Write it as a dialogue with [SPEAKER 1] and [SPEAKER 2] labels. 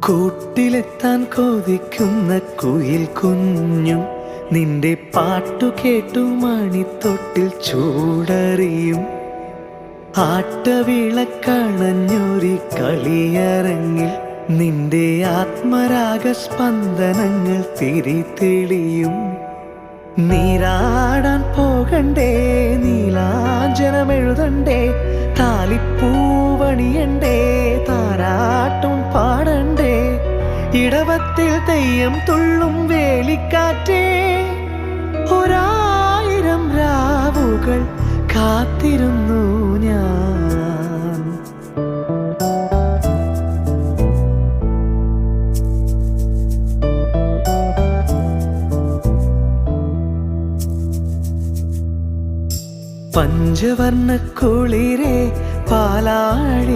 [SPEAKER 1] കൂട്ടിലെത്താൻ കൊതിക്കുന്ന കുയിൽ കുഞ്ഞും നിന്റെ പാട്ടു കേട്ടു മണിത്തൊട്ടിൽ ചൂടറിയും. ആട്ടവിളക്കണഞ്ഞൊരി കളിയരങ്ങിൽ നിന്റെ ആത്മരാഗ സ്പന്ദനങ്ങൾ തിരിതെളിയും. നീരാടാൻ പോകണ്ടേ, നീലാഞ്ജനമെഴുതണ്ടേ, താലിപ്പൂവണിയണ്ടേ, താരാട്ടും പാടണ്ടേ, ഇടവത്തിൽ തെയ്യം തുള്ളും വേലിക്കാറ്റേ, ഒരായിരം രാവുകൾ കാത്തിരുന്നു ഞാൻ. പഞ്ചവർണ്ണ കുളിരേ പാലാഴി